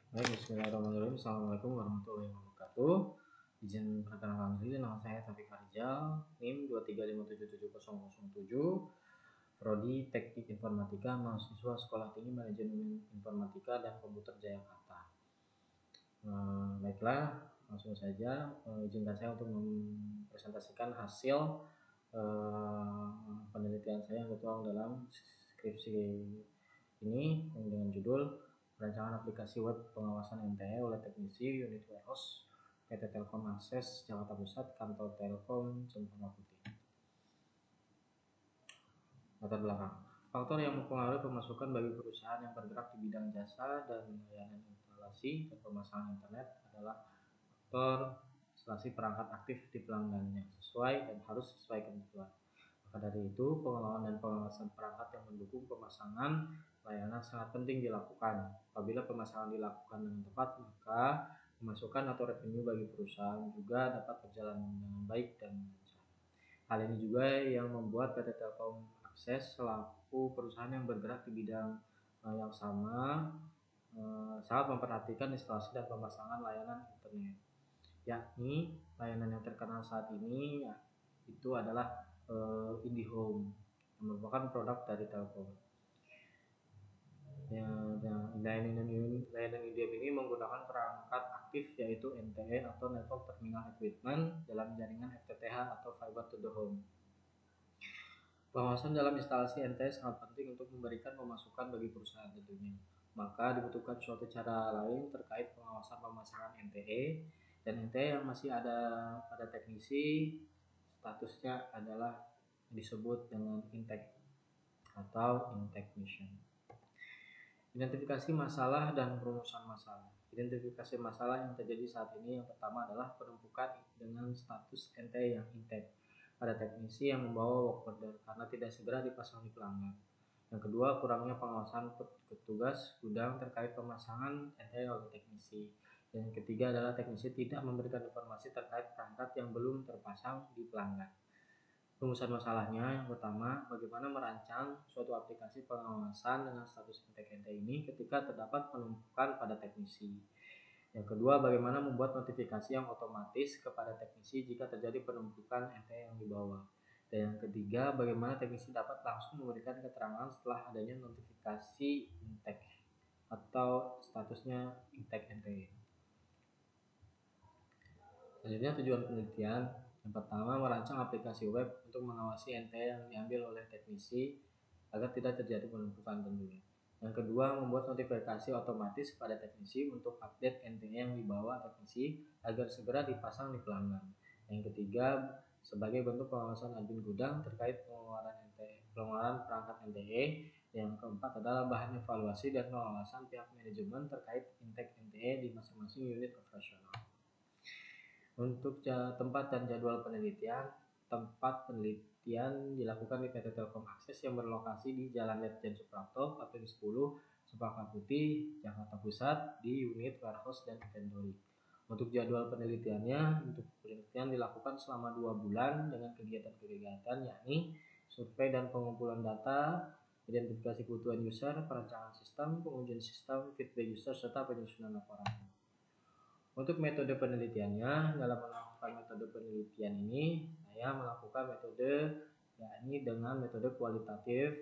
Baik, bismillahirrahmanirrahim. Assalamualaikum warahmatullahi wabarakatuh. Izin perkenalkan diri, nama saya Taufik Farijal, NIM 235777007, Prodi Teknik Informatika, mahasiswa Sekolah Tinggi Manajemen Informatika dan Komputer Jayakarta. Baiklah, langsung saja. Izinkan saya untuk mempresentasikan hasil penelitian saya yang tertuang dalam skripsi ini dengan judul Perancangan Aplikasi Web Pengawasan NTE oleh Teknisi Unit Warehouse PT Telkom Akses Jakarta Pusat, Kantor Telkom Cempaka Putih. Latar belakang. Faktor yang mempengaruhi pemasukan bagi perusahaan yang bergerak di bidang jasa dan layanan instalasi dan pemasangan internet adalah faktor instalasi perangkat aktif di pelanggannya sesuai dan harus sesuai kebutuhan. Maka dari itu, pengelolaan dan pengawasan perangkat yang mendukung pemasangan layanan sangat penting dilakukan. Apabila pemasangan dilakukan dengan tepat, maka pemasukan atau revenue bagi perusahaan juga dapat berjalan dengan baik dan lancar. Hal ini juga yang membuat PT Telkom Akses selaku perusahaan yang bergerak di bidang yang sama sangat memperhatikan instalasi dan pemasangan layanan internet, yakni layanan yang terkenal saat ini itu adalah IndiHome yang merupakan produk dari Telkom. Layanan IndiHome ini menggunakan perangkat aktif yaitu NTE atau Network Terminal Equipment dalam jaringan FTTH atau Fiber to the Home. Pengawasan dalam instalasi NTE sangat penting untuk memberikan pemasukan bagi perusahaan tentunya. Maka dibutuhkan suatu cara lain terkait pengawasan pemasangan NTE, dan NTE yang masih ada pada teknisi statusnya adalah disebut dengan intake atau intake mission. Identifikasi masalah dan perumusan masalah. Identifikasi masalah yang terjadi saat ini yang pertama adalah penumpukan dengan status NTE yang intake pada teknisi yang membawa work order karena tidak segera dipasang di pelanggan. Yang kedua, kurangnya pengawasan petugas gudang terkait pemasangan NTE oleh teknisi. Dan yang ketiga adalah teknisi tidak memberikan informasi terkait perangkat yang belum terpasang di pelanggan. Rumusan masalahnya yang pertama, bagaimana merancang suatu aplikasi pengawasan dengan status NTE ini ketika terdapat penumpukan pada teknisi. Yang kedua, bagaimana membuat notifikasi yang otomatis kepada teknisi jika terjadi penumpukan NTE yang dibawa. Dan yang ketiga, bagaimana teknisi dapat langsung memberikan keterangan setelah adanya notifikasi intake atau statusnya intake NTE. Selanjutnya, tujuan penelitian. Yang pertama, merancang aplikasi web untuk mengawasi NTE yang diambil oleh teknisi agar tidak terjadi penumpukan tentunya. Yang kedua, membuat notifikasi otomatis kepada teknisi untuk update NTE yang dibawa teknisi agar segera dipasang di pelanggan. Yang ketiga, sebagai bentuk pengawasan admin gudang terkait pengeluaran perangkat NTE. Yang keempat adalah bahan evaluasi dan pengawasan pihak manajemen terkait intake NTE di masing-masing unit operasional. Untuk tempat dan jadwal penelitian, tempat penelitian dilakukan di PT Telkom Akses yang berlokasi di Jalan Letjen Suprapto, Kapling 10, Cempaka Putih, Jakarta Pusat, di unit warehouse dan inventory. Untuk jadwal penelitiannya, untuk penelitian dilakukan selama 2 bulan dengan kegiatan-kegiatan yakni survei dan pengumpulan data, identifikasi kebutuhan user, perancangan sistem, pengujian sistem, feedback user, serta penyusunan laporan. Untuk metode penelitiannya, dalam melakukan metode penelitian ini, saya melakukan metode yakni dengan metode kualitatif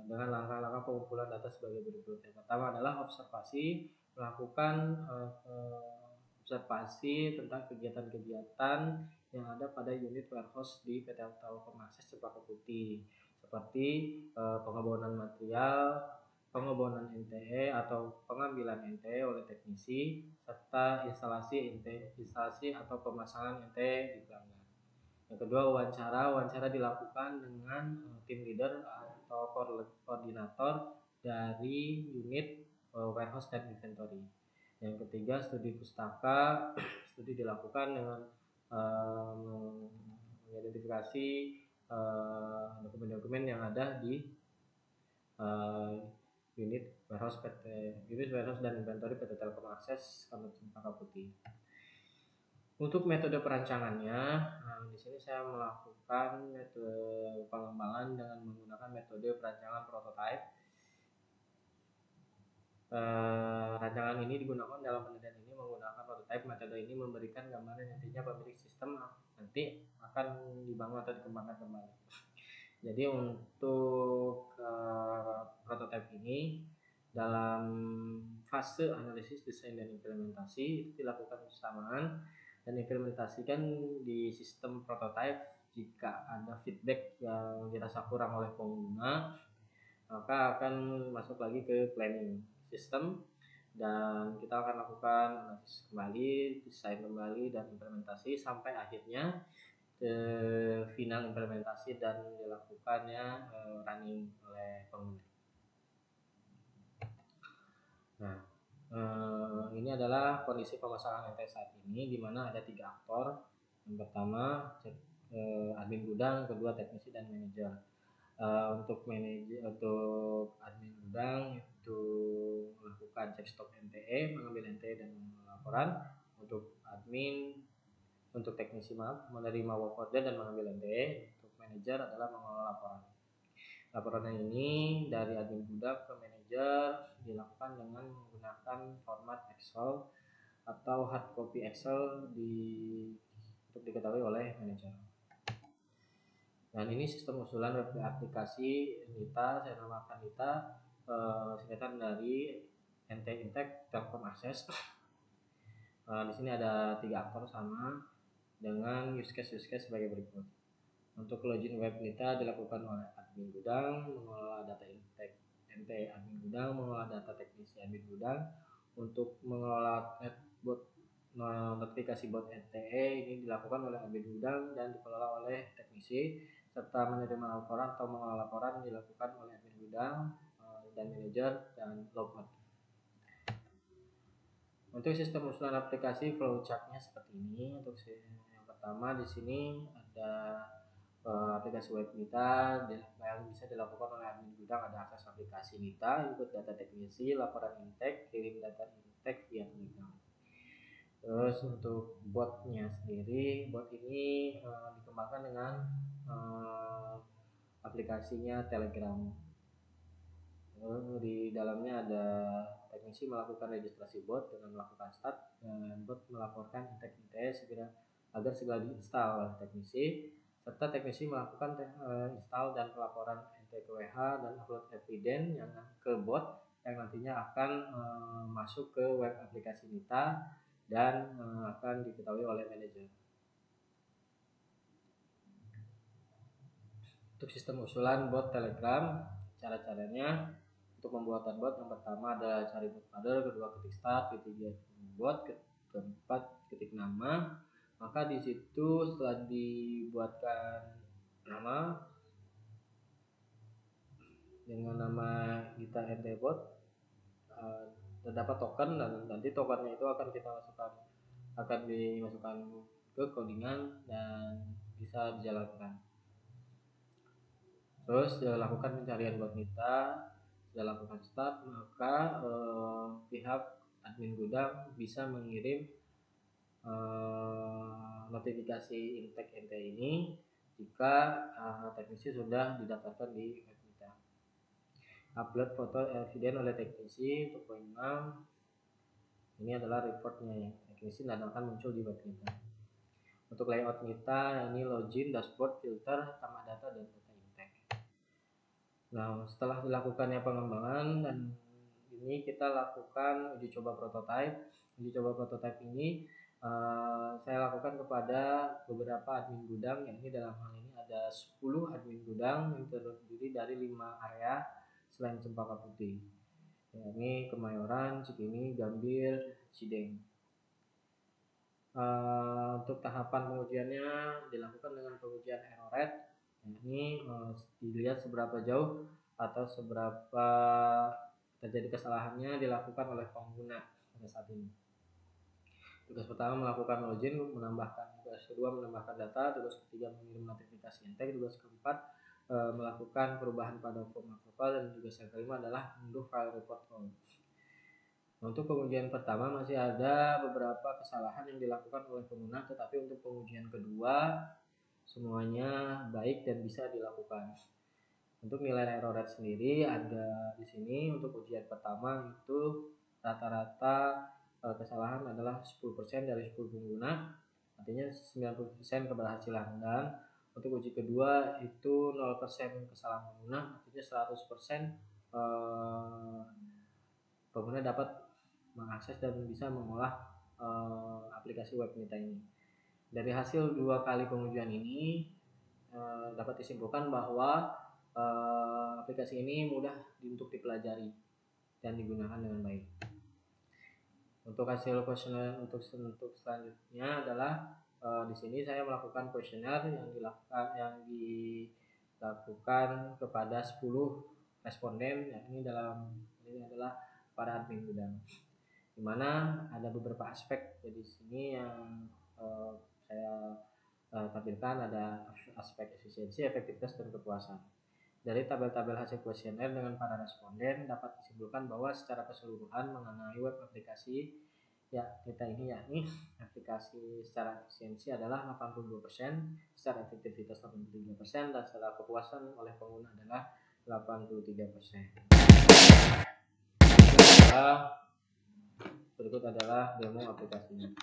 dengan langkah-langkah pengumpulan data sebagai berikut. Yang pertama adalah observasi, melakukan observasi tentang kegiatan-kegiatan yang ada pada unit warehouse di PT Telkom Akses Cempaka Putih, seperti pengebonan material, pengebonan NTE atau pengambilan NTE oleh teknisi, serta instalasi atau pemasangan NTE di pelanggan. Yang kedua, wawancara dilakukan dengan tim leader atau koordinator dari unit warehouse dan inventory. Yang ketiga, studi pustaka. Studi dilakukan dengan mengidentifikasi dokumen-dokumen yang ada di unit warehouse dan inventory PT Telkom Akses Kantor Cempaka Putih. Untuk metode perancangannya, di sini saya melakukan metode pengembangan dengan menggunakan metode perancangan prototype. Rancangan ini digunakan dalam penelitian ini menggunakan prototype. Metode ini memberikan gambaran nantinya pemilik sistem nanti akan dibangun atau dikembangkan kembali. Jadi untuk prototype ini dalam fase analisis, desain, dan implementasi itu dilakukan bersamaan dan implementasikan di sistem prototype. Jika ada feedback yang dirasa kurang oleh pengguna, maka akan masuk lagi ke planning sistem dan kita akan lakukan analisis kembali, desain kembali, dan implementasi sampai akhirnya ke final implementasi dan dilakukannya running oleh pengguna. Nah, ini adalah kondisi pemasangan NT saat ini, di mana ada 3 aktor. Yang pertama admin gudang, kedua teknisi, dan manajer. Untuk admin gudang itu melakukan cek stok NTE, mengambil NTE dan laporan. Untuk admin, untuk teknisi menerima work order dan mengambil NTE. Untuk manajer adalah mengelola laporan. Laporan ini dari admin gudang ke manajer dilakukan dengan menggunakan format Excel atau hard copy Excel untuk diketahui oleh manajer. Dan ini sistem usulan web aplikasi Nita, saya namakan Nita, singkatan dari NT Intake Telkom Access. Di sini ada 3 aktor sama dengan use case sebagai berikut. Untuk login web Nita dilakukan oleh admin gudang, mengelola data intake NT admin gudang, mengelola data teknisi admin gudang. Untuk mengelola notifikasi bot NTE ini dilakukan oleh admin gudang dan dikelola oleh teknisi, serta menerima laporan atau mengelola laporan dilakukan oleh admin gudang dan manajer dan logout. Untuk sistem usulan aplikasi flowchart-nya seperti ini. Untuk yang pertama di sini ada aplikasi web Nita yang bisa dilakukan oleh admin gudang. Ada akses aplikasi Nita, input data teknisi, laporan intake, kirim data intake via Telegram. Terus untuk botnya sendiri, bot ini dikembangkan dengan aplikasinya Telegram. Di dalamnya ada teknisi melakukan registrasi bot dengan melakukan start, dan bot melaporkan intake segera agar segera diinstal oleh teknisi, serta teknisi melakukan install dan pelaporan NTKWH dan upload evidence yang ke bot yang nantinya akan masuk ke web aplikasi Nita dan akan diketahui oleh manajer. Untuk sistem usulan bot Telegram, cara-caranya untuk pembuatan bot, yang pertama adalah cari bot pader, kedua ketik start, ketiga bot, keempat ketik nama. Maka di situ setelah dibuatkan nama dengan nama kita NT bot, terdapat token dan nanti tokennya itu akan dimasukkan ke codingan dan bisa dijalankan. Terus lakukan pencarian bot Nita. Sudah lakukan start, maka pihak admin gudang bisa mengirim notifikasi intake NT ini jika teknisi sudah didaftarkan di web Nita. Upload foto eviden oleh teknisi. Untuk poin 6 ini adalah reportnya ya, teknisi dan akan muncul di web Nita. Untuk layout Nita, ini login, dashboard, filter, tambah data, dan data intake. Nah, setelah dilakukannya pengembangan dan ini kita lakukan uji coba prototype. Uji coba prototype ini saya lakukan kepada beberapa admin gudang, yakni dalam hal ini ada 10 admin gudang yang terdiri dari 5 area selain Cempaka Putih, yakni Kemayoran, Cikini, Gambir, Cideng. Untuk tahapan pengujiannya dilakukan dengan pengujian error rate. Ini dilihat seberapa jauh atau seberapa terjadi kesalahannya dilakukan oleh pengguna pada saat ini. Tugas pertama melakukan login, tugas kedua menambahkan data, tugas ketiga mengirim notifikasi intake, tugas keempat melakukan perubahan pada format profile, dan tugas yang kelima adalah mengunduh file report all. Untuk pengujian pertama masih ada beberapa kesalahan yang dilakukan oleh pengguna, tetapi untuk pengujian kedua semuanya baik dan bisa dilakukan. Untuk nilai error rate sendiri ada di sini. Untuk ujian pertama itu rata-rata kesalahan adalah 10% dari 10 pengguna, artinya 90% keberhasilan. Dan untuk uji kedua itu 0% kesalahan pengguna, artinya 100% pengguna dapat mengakses dan bisa mengolah aplikasi web kita ini. Dari hasil 2 kali pengujian ini dapat disimpulkan bahwa aplikasi ini mudah untuk dipelajari dan digunakan dengan baik. Untuk hasil kuesioner untuk selanjutnya adalah di sini saya melakukan kuesioner yang dilakukan kepada 10 responden, yakni ini adalah para admin gudang, di mana ada beberapa aspek di sini yang saya tampilkan. Ada aspek efisiensi, efektivitas, dan kepuasan. Dari tabel-tabel hasil kuesioner dengan para responden dapat disimpulkan bahwa secara keseluruhan mengenai web aplikasi kita ini, yakni aplikasi secara efisiensi adalah 82%, secara efektivitas 83%, dan secara kepuasan oleh pengguna adalah 83%. Berikut adalah demo aplikasinya.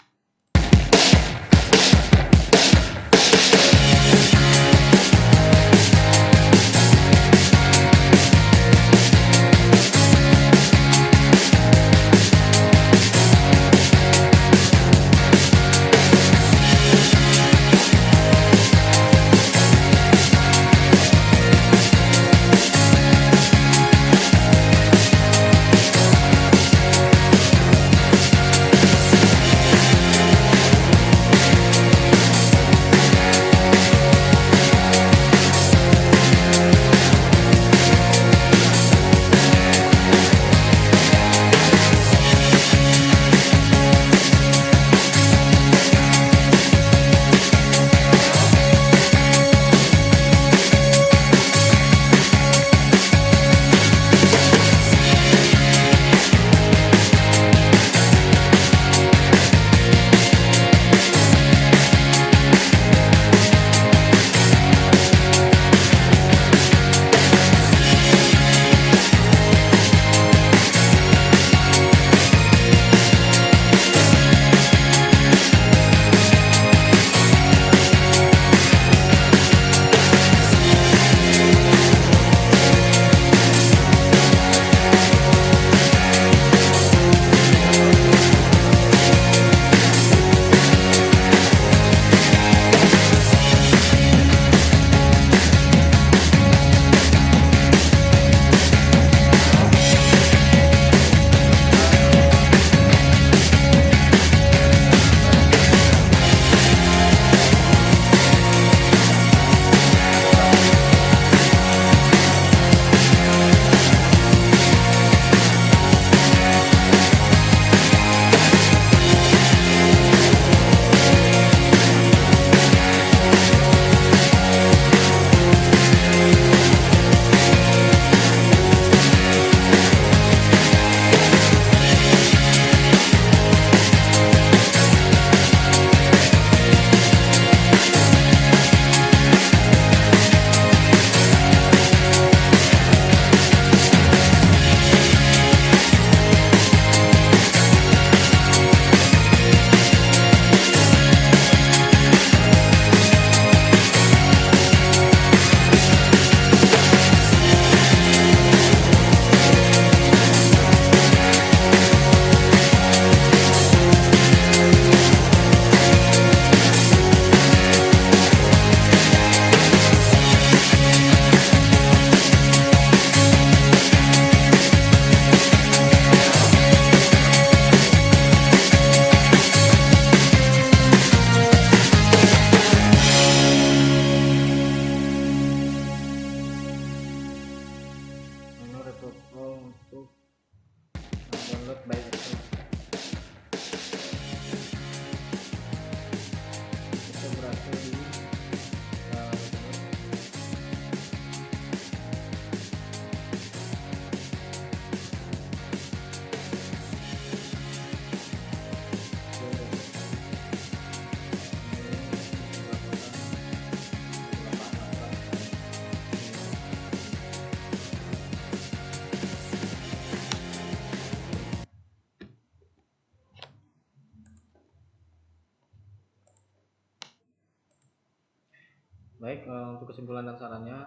Baik, untuk kesimpulan dan sarannya,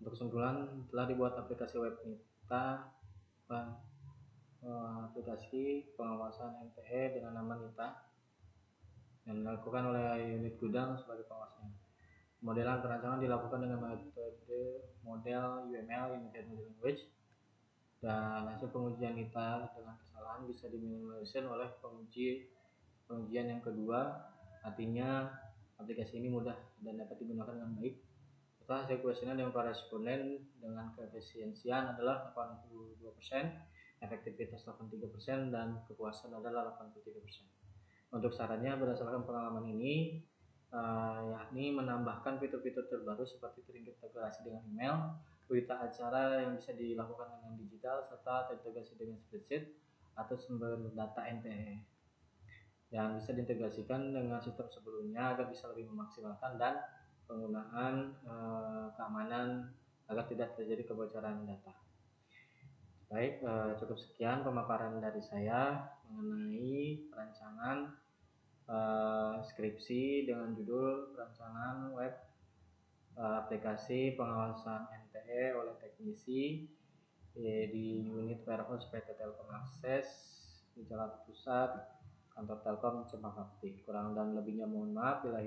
untuk kesimpulan telah dibuat aplikasi web Nita, aplikasi pengawasan NTE dengan nama Nita yang dilakukan oleh unit gudang sebagai pengawasnya. Modelan perancangan dilakukan dengan metode model UML (Unified Modeling Language), dan hasil pengujian Nita dengan kesalahan bisa diminimalisir oleh pengujian yang kedua. Artinya aplikasi ini mudah dan dapat digunakan dengan baik. Setelah hasil kuesioner yang para responden dengan keefisiensian adalah 82%, efektivitas 83%, dan kepuasan adalah 83%. Untuk sarannya berdasarkan pengalaman ini, yakni menambahkan fitur-fitur terbaru seperti terintegrasi dengan email, berita acara yang bisa dilakukan dengan digital, serta terintegrasi dengan spreadsheet atau sumber data NTE yang bisa diintegrasikan dengan sistem sebelumnya agar bisa lebih memaksimalkan dan penggunaan keamanan agar tidak terjadi kebocoran data. Baik, cukup sekian pemaparan dari saya mengenai perancangan skripsi dengan judul perancangan web aplikasi pengawasan NTE oleh teknisi di unit warehouse PT Telkom Akses di Jakarta Pusat, kantor Telkom Cempaka Putih. Kurang dan lebihnya mohon maaf. Bila